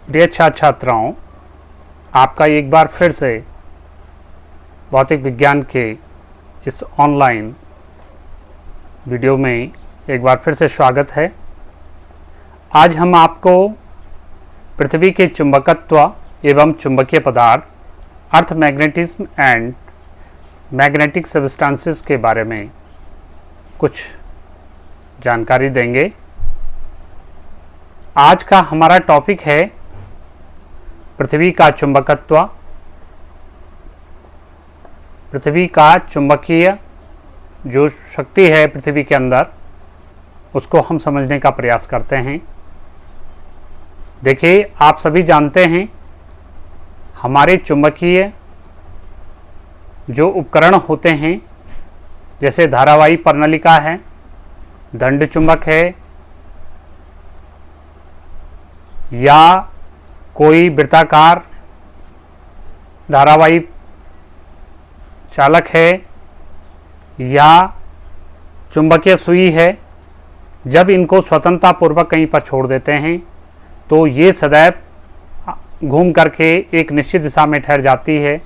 प्रिय छात्र छात्राओं, आपका एक बार फिर से भौतिक विज्ञान के इस ऑनलाइन वीडियो में एक बार फिर से स्वागत है। आज हम आपको पृथ्वी के चुंबकत्व एवं चुंबकीय पदार्थ अर्थ मैग्नेटिज्म एंड मैग्नेटिक सब्सटेंसेस के बारे में कुछ जानकारी देंगे। आज का हमारा टॉपिक है पृथ्वी का चुंबकत्व, पृथ्वी का चुंबकीय जो शक्ति है पृथ्वी के अंदर, उसको हम समझने का प्रयास करते हैं। देखिए, आप सभी जानते हैं हमारे चुंबकीय जो उपकरण होते हैं, जैसे धारावाही प्रणालिका है, दंड चुंबक है, या कोई वृत्ताकार धारावाही चालक है, या चुंबकीय सुई है। जब इनको स्वतंत्रता पूर्वक कहीं पर छोड़ देते हैं तो ये सदैव घूम करके एक निश्चित दिशा में ठहर जाती है,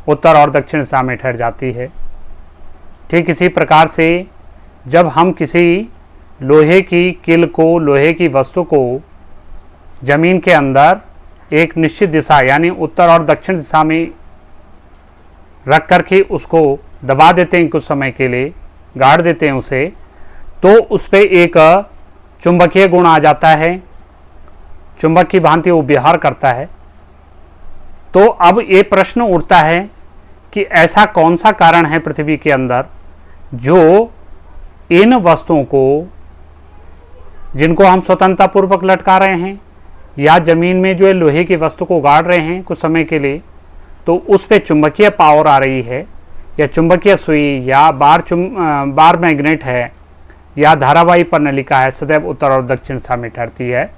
उत्तर और दक्षिण दिशा में ठहर जाती है। ठीक इसी प्रकार से जब हम किसी लोहे की किल को, लोहे की वस्तु को जमीन के अंदर एक निश्चित दिशा यानी उत्तर और दक्षिण दिशा में रख करके उसको दबा देते हैं, कुछ समय के लिए गाड़ देते हैं उसे, तो उस पर एक चुंबकीय गुण आ जाता है, चुंबक की भांति वो व्यवहार करता है। तो अब ये प्रश्न उठता है कि ऐसा कौन सा कारण है पृथ्वी के अंदर जो इन वस्तुओं को, जिनको हम स्वतंत्रता पूर्वक लटका रहे हैं या जमीन में जो लोहे की वस्तु को गाड़ रहे हैं कुछ समय के लिए, तो उस पे चुंबकीय पावर आ रही है, या चुंबकीय सुई या बार मैग्नेट है, या धारावाही प्रणालिका है, सदैव उत्तर और दक्षिण दिशा में ठहरती है।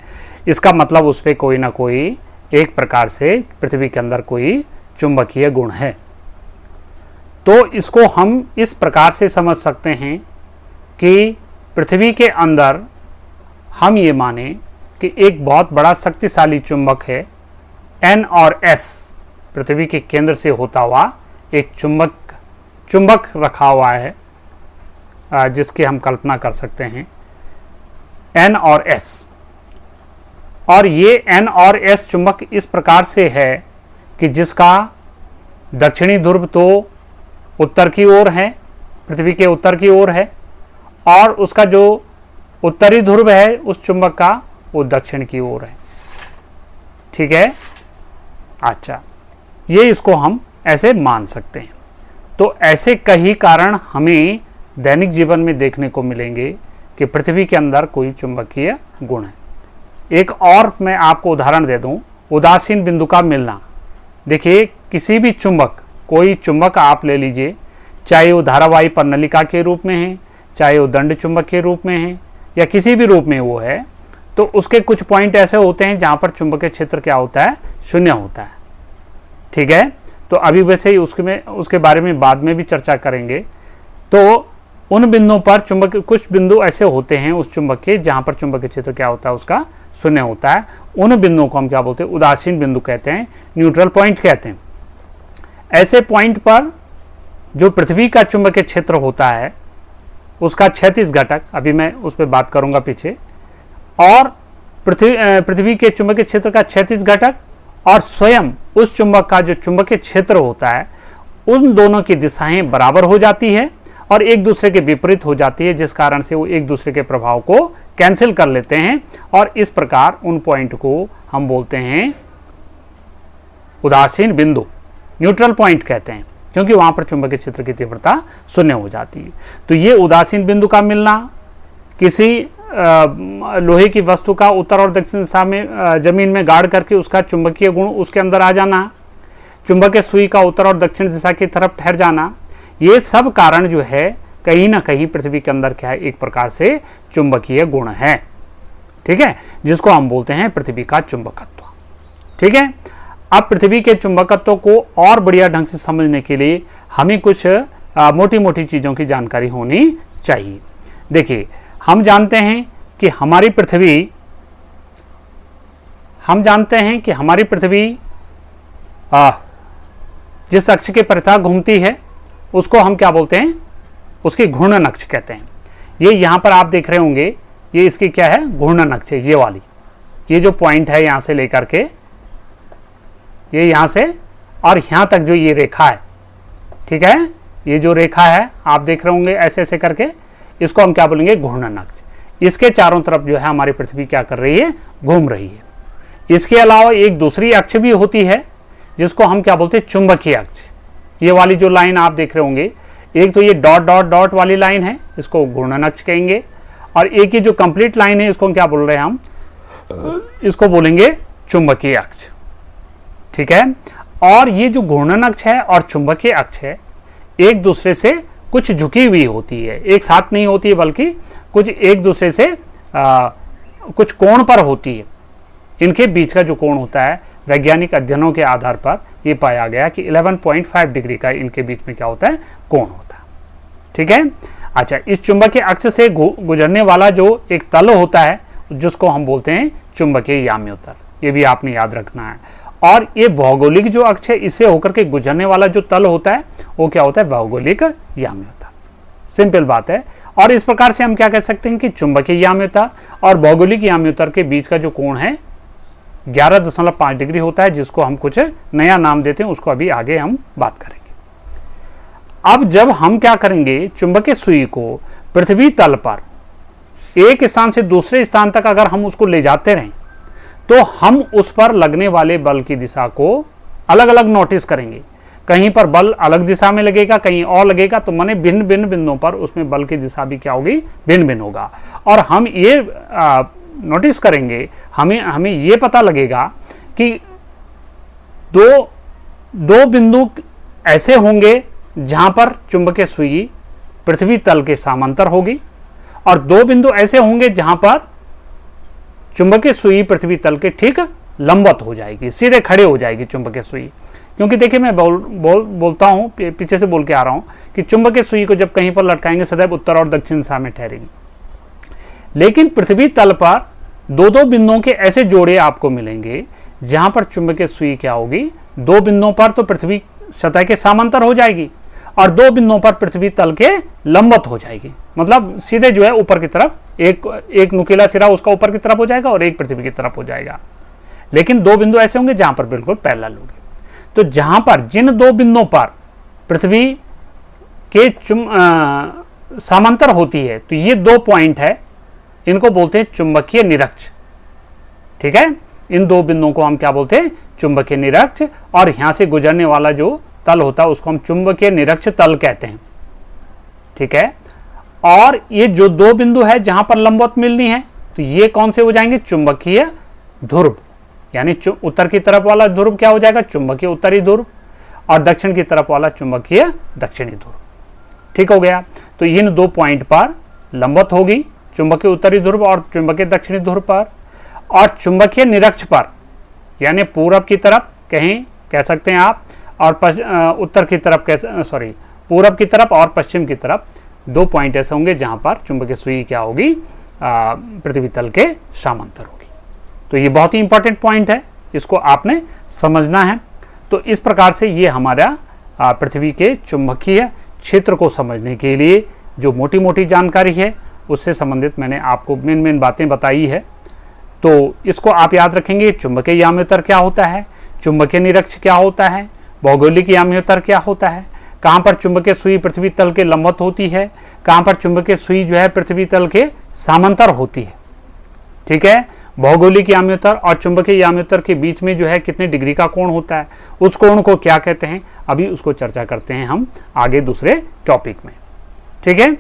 इसका मतलब उस पर कोई ना कोई एक प्रकार से पृथ्वी के अंदर कोई चुंबकीय गुण है। तो इसको हम इस प्रकार से समझ सकते हैं कि पृथ्वी के अंदर हम ये माने कि एक बहुत बड़ा शक्तिशाली चुंबक है, N और S, पृथ्वी के केंद्र से होता हुआ एक चुंबक रखा हुआ है, जिसकी हम कल्पना कर सकते हैं, N और S। और ये N और S चुंबक इस प्रकार से है कि जिसका दक्षिणी ध्रुव तो उत्तर की ओर है, पृथ्वी के उत्तर की ओर है, और उसका जो उत्तरी ध्रुव है उस चुंबक का, वो दक्षिण की ओर है। ठीक है, अच्छा, ये इसको हम ऐसे मान सकते हैं। तो ऐसे कई कारण हमें दैनिक जीवन में देखने को मिलेंगे कि पृथ्वी के अंदर कोई चुंबकीय गुण है। एक और मैं आपको उदाहरण दे दूं, उदासीन बिंदु का मिलना। देखिए, किसी भी चुंबक, कोई चुंबक आप ले लीजिए, चाहे वो धारावाही प्रणालिका के रूप में है, चाहे वो दंड चुंबक के रूप में है, या किसी भी रूप में वो है, तो उसके कुछ पॉइंट ऐसे होते हैं जहां पर चुंबकीय क्षेत्र क्या होता है, शून्य होता है। ठीक है, तो अभी वैसे ही उसके बारे में बाद में भी चर्चा करेंगे। तो उन बिंदुओं पर कुछ बिंदु ऐसे होते हैं उस चुंबक के जहां पर चुंबकीय क्षेत्र क्या होता है, उसका शून्य होता है। उन बिंदुओं को हम क्या बोलते हैं, उदासीन बिंदु कहते हैं, न्यूट्रल पॉइंट कहते हैं। ऐसे पॉइंट पर जो पृथ्वी का चुंबकीय क्षेत्र होता है उसका क्षैतिज घटक, अभी मैं उस पर बात करूंगा पीछे, और पृथ्वी के चुंबकीय क्षेत्र का क्षैतिज घटक और स्वयं उस चुंबक का जो चुंबकीय क्षेत्र होता है, उन दोनों की दिशाएं बराबर हो जाती है और एक दूसरे के विपरीत हो जाती है, जिस कारण से वो एक दूसरे के प्रभाव को कैंसिल कर लेते हैं, और इस प्रकार उन पॉइंट को हम बोलते हैं उदासीन बिंदु, न्यूट्रल पॉइंट कहते हैं, क्योंकि वहां पर चुंबकीय क्षेत्र की तीव्रता शून्य हो जाती है। तो ये उदासीन बिंदु का मिलना, किसी लोहे की वस्तु का उत्तर और दक्षिण दिशा में जमीन में गाड़ करके उसका चुंबकीय गुण उसके अंदर आ जाना, चुंबकीय सुई का उत्तर और दक्षिण दिशा की तरफ ठहर जाना, ये सब कारण जो है कहीं ना कहीं पृथ्वी के अंदर क्या है, एक प्रकार से चुंबकीय गुण है। ठीक है, जिसको हम बोलते हैं पृथ्वी का चुंबकत्व। ठीक है, अब पृथ्वी के चुंबकत्व को और बढ़िया ढंग से समझने के लिए हमें कुछ मोटी मोटी चीज़ों की जानकारी होनी चाहिए। देखिए, हम जानते हैं कि हम जानते हैं कि हमारी पृथ्वी जिस अक्ष के परितः घूमती है उसको हम क्या बोलते हैं, उसकी घूर्णन अक्ष कहते हैं। ये यहाँ पर आप देख रहे होंगे, ये इसकी क्या है, घूर्णन अक्ष है, ये वाली, ये जो पॉइंट है यहाँ से लेकर के, ये यहाँ से और यहाँ तक जो ये रेखा है, ठीक है, ये जो रेखा है आप देख रहे होंगे ऐसे ऐसे करके, इसको हम क्या बोलेंगे, घूर्णन अक्ष। इसके चारों तरफ जो है हमारी पृथ्वी क्या कर रही है, घूम रही है। इसके अलावा एक दूसरी अक्ष भी होती है जिसको हम क्या बोलते हैं, चुंबकीय अक्ष। ये वाली जो लाइन आप देख रहे होंगे, एक तो ये डॉट डॉट डॉट वाली लाइन है, इसको घूर्णन अक्ष कहेंगे, और एक ये जो कंप्लीट लाइन है इसको हम क्या बोल रहे हैं, हम इसको बोलेंगे चुंबकीय अक्ष, ठीक है। और ये जो घूर्णन अक्ष है और चुंबकीय अक्ष है, एक दूसरे से कुछ झुकी हुई होती है, एक साथ नहीं होती है, बल्कि कुछ एक दूसरे से कुछ कोण पर होती है। इनके बीच का जो कोण होता है, वैज्ञानिक अध्ययनों के आधार पर यह पाया गया कि 11.5 डिग्री का इनके बीच में क्या होता है, कोण होता है, ठीक है। अच्छा, इस चुंबकीय अक्ष से गुजरने वाला जो एक तल होता है जिसको हम बोलते हैं चुंबकीय याम्योत्तर, ये भी आपने याद रखना है। और ये भौगोलिक जो अक्ष है, इससे होकर के गुजरने वाला जो तल होता है वो क्या होता है, भौगोलिक याम्योत्तर। सिंपल बात है। और इस प्रकार से हम क्या कह सकते हैं कि चुंबकीय याम्योत्तर और भौगोलिक याम्योत्तर के बीच का जो कोण है 11.5 डिग्री होता है, जिसको हम कुछ नया नाम देते हैं, उसको अभी आगे हम बात करेंगे। अब जब हम क्या करेंगे, चुंबकीय सुई को पृथ्वी तल पर एक स्थान से दूसरे स्थान तक अगर हम उसको ले जाते रहें, तो हम उस पर लगने वाले बल की दिशा को अलग अलग नोटिस करेंगे। कहीं पर बल अलग दिशा में लगेगा, कहीं और लगेगा, तो माने भिन्न भिन्न बिंदुओं पर उसमें बल की दिशा भी क्या होगी, भिन्न भिन्न होगा। और हम ये नोटिस करेंगे, हमें ये पता लगेगा कि दो बिंदु ऐसे होंगे जहां पर चुंबकीय सुई पृथ्वी तल के समांतर होगी, और दो बिंदु ऐसे होंगे जहां पर चुंबकीय सुई पृथ्वी तल के ठीक लंबवत हो जाएगी, सीधे खड़े हो जाएगी चुंबकीय सुई। क्योंकि देखिए, मैं बोलता हूं, पीछे से बोल के आ रहा हूं कि चुंबकीय सुई को जब कहीं पर लटकाएंगे सदैव उत्तर और दक्षिण दिशा में ठहरेगी। लेकिन पृथ्वी तल पर दो दो बिंदुओं के ऐसे जोड़े आपको मिलेंगे जहां पर चुंबकीय सुई क्या होगी, दो बिंदुओं पर तो पृथ्वी सतह के समांतर हो जाएगी और दो बिंदुओं पर पृथ्वी तल के लंबवत हो जाएगी। मतलब सीधे जो है ऊपर की तरफ एक नुकीला सिरा उसका ऊपर की तरफ हो जाएगा और एक पृथ्वी की तरफ हो जाएगा। लेकिन दो बिंदु ऐसे होंगे जहां पर बिल्कुल पैरेलल होंगे। तो जहां पर जिन दो बिंदुओं पर पृथ्वी के समांतर होती है, तो ये दो पॉइंट है, इनको बोलते हैं चुंबकीय निरक्ष, ठीक है। इन दो बिंदुओं को हम क्या बोलते हैं, चुंबकीय निरक्ष। और यहां से गुजरने वाला जो तल होता है उसको हम चुंबकीय निरक्ष तल कहते हैं, ठीक है। और ये जो दो बिंदु है जहां पर लंबवत मिलनी है, तो ये कौन से हो जाएंगे, चुंबकीय ध्रुव। यानी उत्तर की तरफ वाला ध्रुव क्या हो जाएगा, चुंबकीय उत्तरी ध्रुव, और दक्षिण की तरफ वाला चुंबकीय दक्षिणी ध्रुव, ठीक हो गया। तो इन दो पॉइंट पर लंबवत होगी, चुंबकीय उत्तरी ध्रुव और चुंबकीय दक्षिणी ध्रुव पर। और चुंबकीय निरक्ष पर, यानी पूरब की तरफ कह सकते हैं आप, और उत्तर की तरफ पूरब की तरफ और पश्चिम की तरफ दो पॉइंट ऐसे होंगे जहां पर चुंबकीय सुई क्या होगी, पृथ्वी तल के समांतर होगी। तो ये बहुत ही इंपॉर्टेंट पॉइंट है, इसको आपने समझना है। तो इस प्रकार से ये हमारा पृथ्वी के चुंबकीय क्षेत्र को समझने के लिए जो मोटी मोटी जानकारी है उससे संबंधित मैंने आपको मेन बातें बताई है। तो इसको आप याद रखेंगे, चुंबकीय याम्योत्तर क्या होता है, चुंबकीय निरक्ष क्या होता है, भौगोलिक याम्योत्तर क्या होता है, कहाँ पर चुंबकीय सुई पृथ्वी तल के लंबवत होती है, कहाँ पर चुंबकीय सुई जो है पृथ्वी तल के समांतर होती है, ठीक है। भौगोलिक याम्योत्तर और चुंबकीय याम्योत्तर के बीच में जो है कितने डिग्री का कोण होता है, उस कोण को क्या कहते हैं, अभी उसको चर्चा करते हैं हम आगे दूसरे टॉपिक में, ठीक है।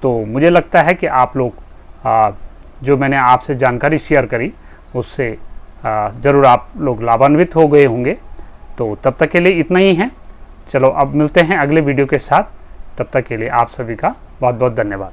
तो मुझे लगता है कि आप लोग जो मैंने आपसे जानकारी शेयर करी उससे ज़रूर आप लोग लाभान्वित हो गए होंगे। तो तब तक के लिए इतना ही है। चलो अब मिलते हैं अगले वीडियो के साथ, तब तक के लिए आप सभी का बहुत बहुत धन्यवाद।